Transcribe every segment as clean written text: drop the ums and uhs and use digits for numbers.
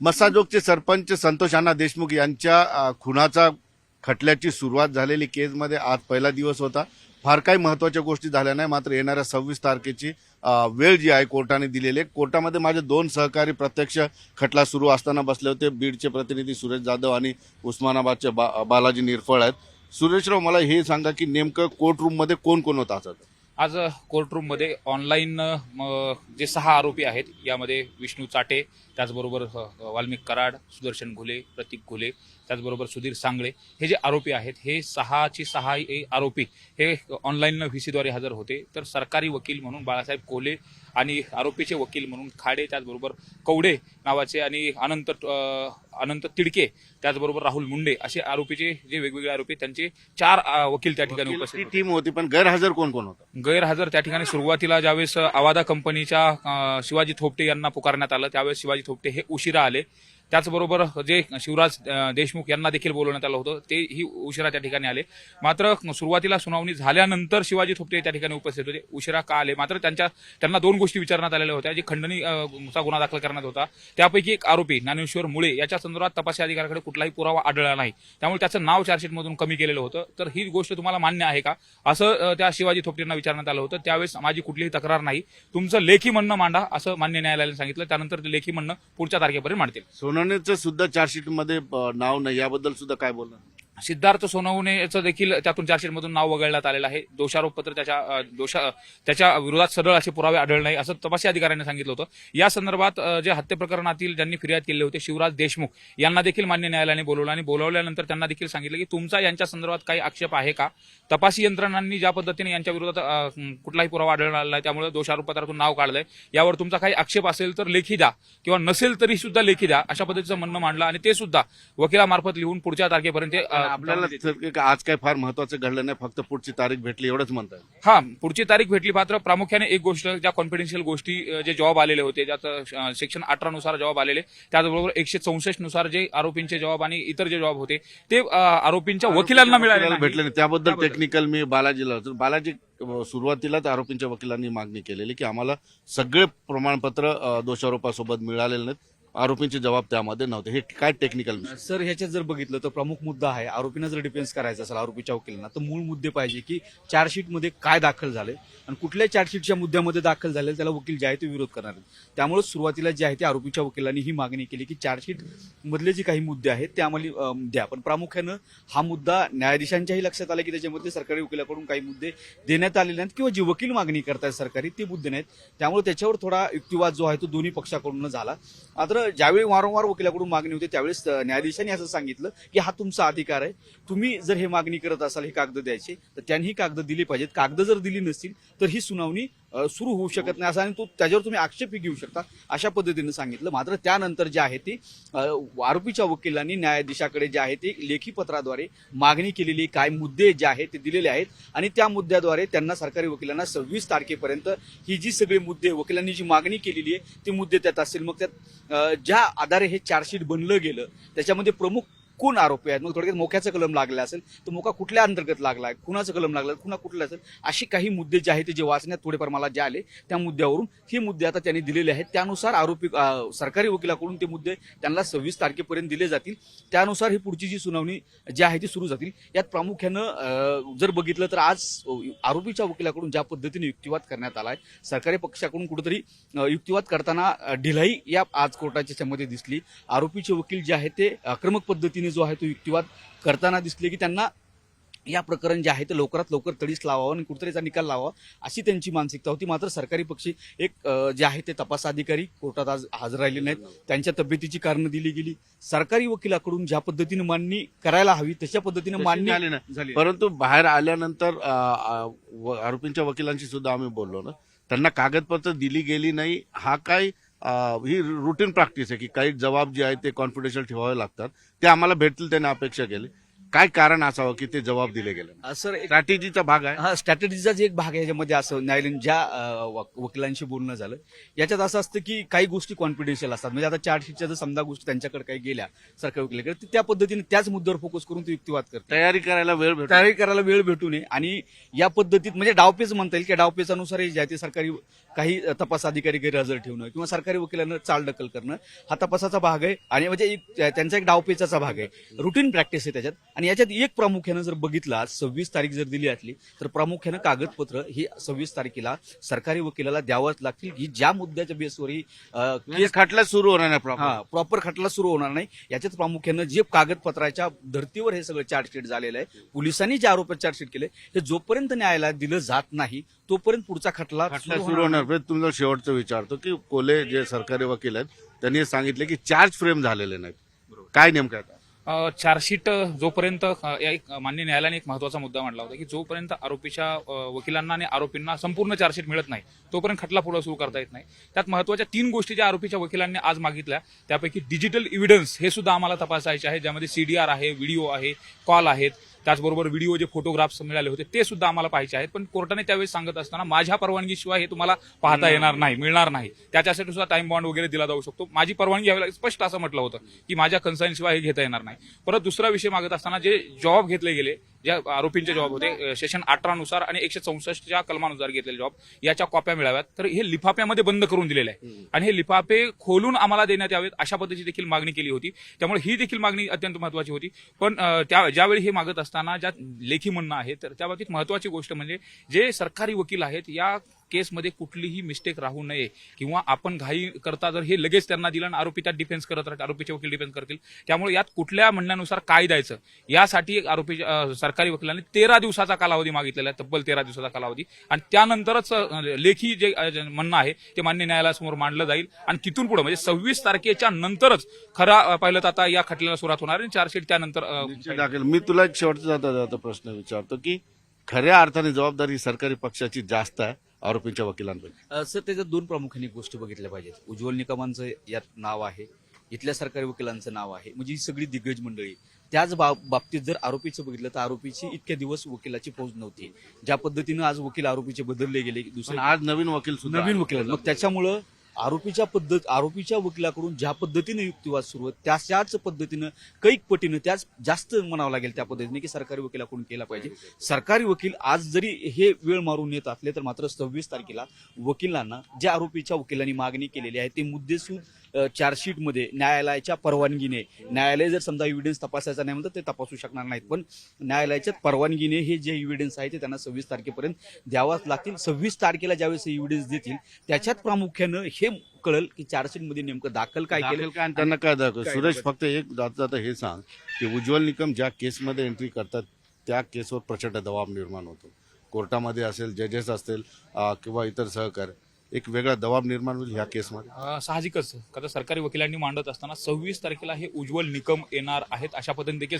मस्साजोगचे सरपंच संतोष अण्णा देशमुख यांच्या खुनाचा खटल्याची सुरुवात झालेली केसमध्ये आज पहिला दिवस होता. फार काही महत्वाच्या गोष्टी झाल्या नाही, मात्र येणाऱ्या 26 तारखेची वेळ जी आहे कोर्टाने दिलेली आहे. कोर्टामध्ये माझे दोन सहकारी प्रत्यक्ष खटला सुरू असताना बसले होते. बीडचे प्रतिनिधी सुरेश जाधव आणि उस्मानाबादचे बालाजी निरफळ आहेत. सुरेशराव, मला हे सांगा की नेमकं कोर्ट रूम मध्ये कोण कोण होता असं? आज कोर्टरूम मध्ये ऑनलाईन जे 6 आरोपी आहेत यामध्ये विष्णू चाटे, त्याचबरोबर वाल्मिक कराड, सुदर्शन घुले, प्रतीक घुले, त्याचबरोबर सुधीर सांगळे हे जे आरोपी आहेत हे 6 आरोपी हे ऑनलाईन व्हीसीद्वारे हजर होते. तर सरकारी वकील म्हणून बाळासाहेब कोले आणि आरोपीचे वकील म्हणून खाडे, त्याचबरोबर कवडे नावाचे आणि अनंत तिडके, त्याचबरोबर राहुल मुंडे असे आरोपीचे जे वेगवेगळे आरोपी त्यांचे 4 वकील त्या ठिकाणी उपस्थित होते. टीम होती, पण गैरहजर कोण कोण होतं? गैरहजर त्या ठिकाणी सुरुवातीला ज्यावेळेस आवादा कंपनीच्या शिवाजी थोपटे यांना पुकारण्यात आलं त्यावेळेस शिवाजी थोपटे हे उशिरा आले. त्याचबरोबर जे शिवराज देशमुख यांना देखील बोलवण्यात आलं होतं तेही उशिरा त्या ठिकाणी आले. मात्र सुरुवातीला सुनावणी झाल्यानंतर शिवाजी थोपटे त्या ठिकाणी उपस्थित होते. उशिरा का आले? मात्र त्यांना 2 गोष्टी विचारण्यात आलेल्या होत्या. जी खंडणीचा गुन्हा दाखल करण्यात होता त्यापैकी एक आरोपी ज्ञानेश्वर मुळे याच्या संदर्भात तपासी अधिकाऱ्याकडे कुठलाही पुरावा आढळला नाही, त्यामुळे त्याचं नाव चार्जशीटमधून कमी केलेलं होतं. तर ही गोष्ट तुम्हाला मान्य आहे का असं त्या शिवाजी थोपटेंना विचारण्यात आलं होतं. त्यावेळेस माझी कुठलीही तक्रार नाही, तुमचं लेखी म्हणणं मांडा असं मान्य न्यायालयाने सांगितलं. त्यानंतर ते लेखी म्हणणं पुढच्या तारखेपर्यंत मांडतील. सोनवणेचं सुद्धा चार्जशीट मध्ये नाव नाही, याबद्दल सुद्धा काय बोलणार? सिद्धार्थ सोनवणेचं देखील त्यातून चार्जशीटमधून नाव वगळण्यात आलेलं आहे. दोषारोपपत्र त्याच्या विरोधात सरळ असे पुरावे आढळले नाही असं तपासी अधिकाऱ्यांनी सांगितलं होतं. या संदर्भात जे हत्या प्रकरणातील ज्यांनी फिर्याद केली होती शिवराज देशमुख यांना देखील मान्य न्यायालयाने बोलवलं आणि बोलवल्यानंतर त्यांना देखील सांगितलं की तुमचा यांच्या संदर्भात काही आक्षेप आहे का? तपासी यंत्रणांनी ज्या पद्धतीने यांच्या विरोधात कुठलाही पुरावा आढळला नाही त्यामुळे दोषारोपपत्रातून नाव काढलंय, यावर तुमचा काही आक्षेप असेल तर लेखी द्या किंवा नसेल तरी सुद्धा लेखी द्या अशा पद्धतीचं म्हणणं मांडलं आणि ते सुद्धा वकिलामार्फत लिहून पुढच्या तारखेपर्यंत आपल्याला आज काय फार महत्वाचं घडलं नाही, फक्त पुढची तारीख भेटली एवढंच म्हणतात. हा, पुढची तारीख भेटली. मात्र प्रामुख्याने एक गोष्ट, ज्या कॉन्फिडेन्शियल गोष्टी जे जबाब आलेले होते ज्यात सेक्शन 18 नुसार जबाब आलेले, त्याचबरोबर 164 नुसार जे आरोपींचे जबाब आणि इतर जे जबाब होते ते आरोपींच्या वकिलांना मिळाले भेटले नाही. त्याबद्दल टेक्निकल मी बालाजी सुरुवातीलाच आरोपींच्या वकिलांनी मागणी केलेली की आम्हाला सगळे प्रमाणपत्र दोषारोपासोबत मिळालेले नाहीत, आरोपींचे जबाब त्यामध्ये नव्हते. हे काय टेक्निकल? सर, ह्याच्यात जर बघितलं तर प्रमुख मुद्दा आहे, आरोपींना जर डिफेन्स करायचा असेल आरोपीच्या वकिलांना तर मूळ मुद्दे पाहिजे की चार्जशीटमध्ये काय दाखल झाले आणि कुठल्या चार्जशीटच्या मुद्द्यामध्ये दाखल झाले त्याला वकील जे आहे ते विरोध करणार आहेत. त्यामुळे सुरुवातीला जे आहे ते आरोपीच्या वकिलांनी ही मागणी केली की चार्जशीट मधले जे काही मुद्दे आहेत ते आम्हाला द्या. पण प्रामुख्यानं हा मुद्दा न्यायाधीशांच्याही लक्षात आला की त्याच्यामध्ये सरकारी वकिलाकडून काही मुद्दे देण्यात आलेले नाहीत किंवा जी वकील मागणी करतायत सरकारी ते मुद्दे नाहीत. त्यामुळे त्याच्यावर थोडा युक्तिवाद जो आहे तो दोन्ही पक्षाकडून झाला. मात्र ज्यावेळी वारंवार वकिलाकडून मागणी होती त्यावेळेस न्यायाधीशांनी असं सांगितलं की हा तुमचा अधिकार आहे, तुम्ही जर हे मागणी करत असाल हे कागद द्यायचे तर त्यांनी ही कागद दिली पाहिजेत. कागद जर दिली नसतील तर ही सुनावणी सुरू होऊ शकत नाही असं आणि त्याच्यावर तुम्ही आक्षेपही घेऊ शकता अशा पद्धतीने सांगितलं. मात्र त्यानंतर जे आहे ते आरोपीच्या वकिलांनी न्यायाधीशाकडे जे आहे ते लेखी पत्राद्वारे मागणी केलेली काय मुद्दे जे आहेत ते दिलेले आहेत आणि त्या मुद्द्याद्वारे त्यांना सरकारी वकिलांना 26 तारखेपर्यंत ही जी सगळे मुद्दे वकिलांनी जी मागणी केलेली आहे ते मुद्दे त्यात असतील. मग त्यात ज्या आधारे हे चार्जशीट बनलं गेलं त्याच्यामध्ये प्रमुख कोण आरोपी आहेत, मग थोडक्यात मोक्याचा कलम लागला असेल तर मोका कुठल्या अंतर्गत लागला, कुणाचं कलम लागलं, कुणा कुठलं असेल, अशी काही मुद्दे जे आहेत ते जे वाचण्यात थोडेफार मला जे आले त्या मुद्द्यावरून हे मुद्दे आता त्यांनी दिलेले आहेत. त्यानुसार आरोपी सरकारी वकिलाकडून ते मुद्दे त्यांना 26 तारखेपर्यंत दिले जातील. त्यानुसार ही पुढची जी सुनावणी जी आहे ती सुरू जातील. यात प्रामुख्यानं जर बघितलं तर आज आरोपीच्या वकिलाकडून ज्या पद्धतीने युक्तिवाद करण्यात आलाय, सरकारी पक्षाकडून कुठेतरी युक्तिवाद करताना ढिलाई या आज कोर्टाच्या च्यामध्ये दिसली. आरोपीचे वकील जे आहेत ते आक्रमक पद्धतीने जो आहे तो युक्तिवाद करताना दिसले की त्यांना या प्रकरण जे आहे ते लवकरात लवकर तडीस लावावं आणि कुठेतरीचा निकाल लावावा अशी त्यांची मानसिकता होती. मात्र सरकारी पक्षी एक जे आहे ते तपास अधिकारी कोर्टात आज हजर राहिले नाहीत. त्यांच्या तब्येतीची कारणं दिली गेली. सरकारी वकिलाकडून ज्या पद्धतीने मांडणी करायला हवी तशा पद्धतीने मांडणी झाली, परंतु बाहेर आल्यानंतर आरोपींच्या वकिलांशी सुद्धा आम्ही बोललो ना, त्यांना कागदपत्र दिली गेली नाही. हा काय ही रुटीन प्रॅक्टिस आहे की काही जबाब जे आहेत ते कॉन्फिडेन्शियल ठेवावे लागतात, ते आम्हाला भेटतील त्यांनी अपेक्षा केली. काय कारण असावं की ते जबाब दिले गेले? सर स्ट्रॅटेजीचा भाग आहे. हा स्ट्रॅटेजीचा जे एक भाग आहे याच्यामध्ये असं न्यायालयीन ज्या वकिलांशी बोलणं झालं याच्यात असं असतं की काही गोष्टी कॉन्फिडेन्शियल असतात. म्हणजे आता चार्जशीटच्या जर समजा गोष्टी त्यांच्याकडे काही गेल्या सरकारी वकिलाकडे तर त्या पद्धतीने त्याच मुद्द्यावर फोकस करून ते युक्तिवाद करतात. तयारी करायला वेळ भेटतो. तयारी करायला वेळ भेटू नये आणि या पद्धतीत म्हणजे डावपेच म्हणता येईल की डावपेचानुसार ज्या ते सरकारी काही तपास अधिकारी गैरहजर ठेवणं किंवा सरकारी वकिलांना चालढकल करणं हा तपासाचा भाग आहे आणि म्हणजे त्यांचा एक डावपेचाचा भाग आहे. रुटीन प्रॅक्टिस आहे त्याच्यात. आणि याच्यात एक प्रामुख्यानं जर बघितलं आज 26 तारीख जर दिली असली तर प्रामुख्यानं कागदपत्र ही 26 तारखेला सरकारी वकिलाला द्यावंच लागतील की ज्या मुद्द्याच्या बेसवर ही केस खटला सुरू होणार नाही proper. प्रॉपर खटला सुरू होणार नाही. याच्यात प्रामुख्यानं जे कागदपत्राच्या धर्तीवर हे सगळं चार्जशीट झालेलं आहे, पोलिसांनी जे आरोप चार्जशीट केले हे जोपर्यंत न्यायालयात दिलं जात नाही तोपर्यंत पुढचा खटला सुरू होणार. तुमचं शेवटचं विचारतो की कोले जे सरकारी वकील आहेत त्यांनी हे सांगितले की चार्ज फ्रेम झालेले नाहीत. काय नेमकं आहे? चार्जशीट जोपर्यंत एक मान्य न्यायालयाने एक महत्वाचा मुद्दा मांडला होता की जोपर्यंत आरोपीच्या वकिलांना आणि आरोपींना संपूर्ण चार्जशीट मिळत नाही तोपर्यंत खटला पुढे सुरू करता येत नाही. त्यात महत्वाच्या 3 गोष्टी ज्या आरोपीच्या वकिलांनी आज मागितल्या त्यापैकी डिजिटल एव्हिडन्स हे सुद्धा आम्हाला तपासायचे आहे, ज्यामध्ये CDR आहे, व्हिडिओ आहे, कॉल आहेत, त्याचबरोबर व्हिडिओ जे फोटोग्राफ्स मिळाले होते ते सुद्धा आम्हाला पाहिजे आहेत. पण कोर्टाने त्यावेळेस सांगत असताना माझ्या परवानगीशिवाय हे तुम्हाला पाहता येणार नाही, मिळणार नाही. त्याच्यासाठी सुद्धा टाइम बॉन्ड वगैरे दिला जाऊ शकतो. माझी परवानगी घ्यावी लागेल, स्पष्ट असं म्हटलं होतं की माझ्या कन्सर्नशिवाय हे घेता येणार नाही. परत दुसरा विषय मागत असताना जे जॉब घेतले गेले, ज्या आरोपींचे जॉब होते सेक्शन 18 नुसार आणि 164च्या कलमानुसार घेतलेले जॉब याच्या कॉप्या मिळाव्यात, तर हे लिफाफ्यामध्ये बंद करून दिलेले आहे आणि हे लिफाफे खोलून आम्हाला देण्यात यावेत अशा पद्धतीची देखील मागणी केली होती. त्यामुळे ही देखील मागणी अत्यंत महत्वाची होती. पण ज्यावेळी हे मागत असताना ज्या लेखी म्हणणं आहे तर त्या बाबतीत महत्वाची गोष्ट म्हणजे जे सरकारी वकील आहेत या केसमध्ये कुठलीही मिस्टेक राहू नये किंवा आपण घाई करता जर हे लगेच त्यांना दिलं आणि आरोपी त्यात डिफेन्स करत राहतील, आरोपीचे वकील डिफेन्स करतील. त्यामुळे यात कुठल्या म्हणण्यानुसार काय द्यायचं यासाठी आरोपी सरकारी वकिलांनी 13 दिवसाचा कालावधी मागितलेला आहे, तब्बल 13 दिवसाचा कालावधी. आणि त्यानंतरच लेखी जे म्हणणं आहे ते मान्य न्यायालयासमोर मांडलं जाईल आणि तिथून पुढे म्हणजे 26 तारखेच्या नंतरच खरा पाहिलं तर आता या खटल्याला सुरुवात होणार आणि चार्जशीट त्यानंतर दाखल. मी तुला एक शेवटचा जाता प्रश्न विचारतो की खऱ्या अर्थाने जबाबदारी सरकारी पक्षाची जास्त आहे आरोपींच्या वकिलांपैकी? सर त्याच्यात 2 प्रामुख्याने गोष्टी बघितल्या पाहिजेत. उज्ज्वल निकमांचं यात नाव आहे, इथल्या सरकारी वकिलांचं नाव आहे, म्हणजे ही सगळी दिग्गज मंडळी. त्याच बाबतीत जर आरोपीचं बघितलं तर आरोपीची इतक्या दिवस वकिलाची फौज नव्हती. ज्या पद्धतीनं आज वकील आरोपीचे बदलले गेले, दुसरे आज नवीन वकील सुद्धा नवीन वकील, मग त्याच्यामुळं आरोपीच्या वकिलाकडून ज्या पद्धतीने युक्तिवाद सुरू आहे त्याच्याच पद्धतीनं कैक पटीनं त्याच जास्त म्हणावं लागेल त्या पद्धतीने की सरकारी वकिलाकडून केला पाहिजे. सरकारी वकील आज जरी हे वेळ मारून येत असले तर मात्र 26 तारखेला वकिलांना ज्या आरोपीच्या वकिलांनी मागणी केलेली आहे ते मुद्देसूद चार्जशीटमध्ये न्यायालयाच्या परवानगीने, न्यायालय जर समजा एव्हिडन्स तपासायचा नाही म्हणतात ते तपासू शकणार नाहीत, पण न्यायालयाच्या परवानगीने हे जे एव्हिडन्स आहे ते त्यांना 26 तारखेपर्यंत द्यावाच लागतील. 26 तारखेला ज्यावेळेस एव्हिडन्स देतील त्याच्यात प्रामुख्यानं हे कळेल की चार्जशीटमध्ये नेमकं दाखल काय केलं आणि त्यांना काय दाखल. सुरेश, फक्त एक जाता हे सांग की उज्ज्वल निकम ज्या केसमध्ये एंट्री करतात त्या केसवर प्रचंड दबाव निर्माण होतो. कोर्टामध्ये असेल, जजेस असतील किंवा इतर सहकारी, एक वेगळा दबाव निर्माण होईल ह्या केसमध्ये. साहजिकच कारण सरकारी वकिलांनी मांडत असताना 26 तारखेला हे उज्ज्वल निकम येणार आहेत अशा पद्धतीने देखील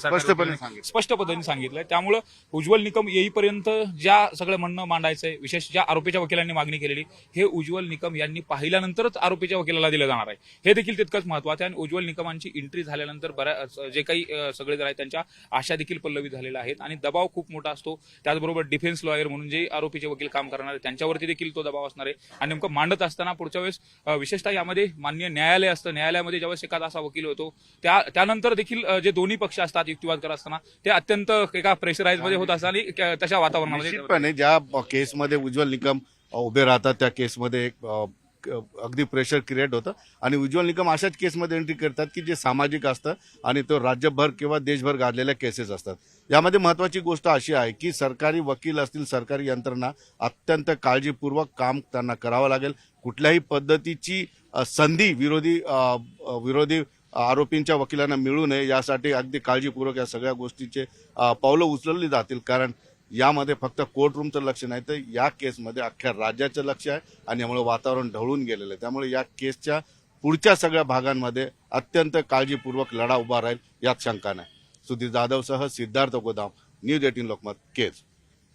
स्पष्ट पद्धतीने सांगितलंय. त्यामुळे उज्ज्वल निकम येईपर्यंत ज्या सगळं म्हणणं मांडायचंय, विशेष ज्या आरोपीच्या वकिलांनी मागणी केलेली हे उज्ज्वल निकम यांनी पाहिल्यानंतरच आरोपीच्या वकिलाला दिलं जाणार आहे, हे देखील तितकंच महत्वाचं आहे. आणि उज्ज्वल निकमांची एंट्री झाल्यानंतर बऱ्याच जे काही सगळे जण आहेत त्यांच्या आशा देखील पल्लवित झालेल्या आहेत आणि दबाव खूप मोठा असतो. त्याचबरोबर डिफेन्स लॉयर म्हणून जे आरोपीचे वकील काम करणार आहेत त्यांच्यावरती देखील तो दबाव असणार आहे. आणि मांडत असताना पुढच्या वेळेस विशेषतः यामध्ये मान्य न्यायालय असतं, न्यायालयामध्ये ज्यावेळेस एखादा असा वकील होतो त्यानंतर देखील जे दोन्ही पक्ष असतात युक्तिवाद करत असताना ते अत्यंत एका प्रेशराईज मध्ये होत असतात आणि तशा वातावरणामध्ये ज्या केसमध्ये उज्ज्वल निकम उभे राहतात त्या केसमध्ये एक अगदी प्रेशर क्रिएट होतं आणि उज्ज्वल निकम अशाच केसमध्ये एंट्री करतात की जे सामाजिक असतं आणि तो राज्यभर किंवा देशभर गाजलेल्या केसेस असतात. यामध्ये महत्वाची गोष्ट अशी आहे की सरकारी वकील असतील, सरकारी यंत्रणा अत्यंत काळजीपूर्वक काम त्यांना करावं लागेल. कुठल्याही पद्धतीची संधी विरोधी आरोपींच्या वकिलांना मिळू नये यासाठी अगदी काळजीपूर्वक या सगळ्या गोष्टीचे पावलं उचलली जातील. कारण यामध्ये फक्त कोर्ट रूमचं लक्ष नाही तर या केसमध्ये अख्ख्या राज्याचं लक्ष आहे आणि यामुळे वातावरण ढवळून गेलेलं आहे. त्यामुळे या केसच्या पुढच्या सगळ्या भागांमध्ये अत्यंत काळजीपूर्वक लढा उभा राहील यात शंका नाही. सुधीर जाधवसह सिद्धार्थ गोदाम, न्यूज 18 लोकमत, केज.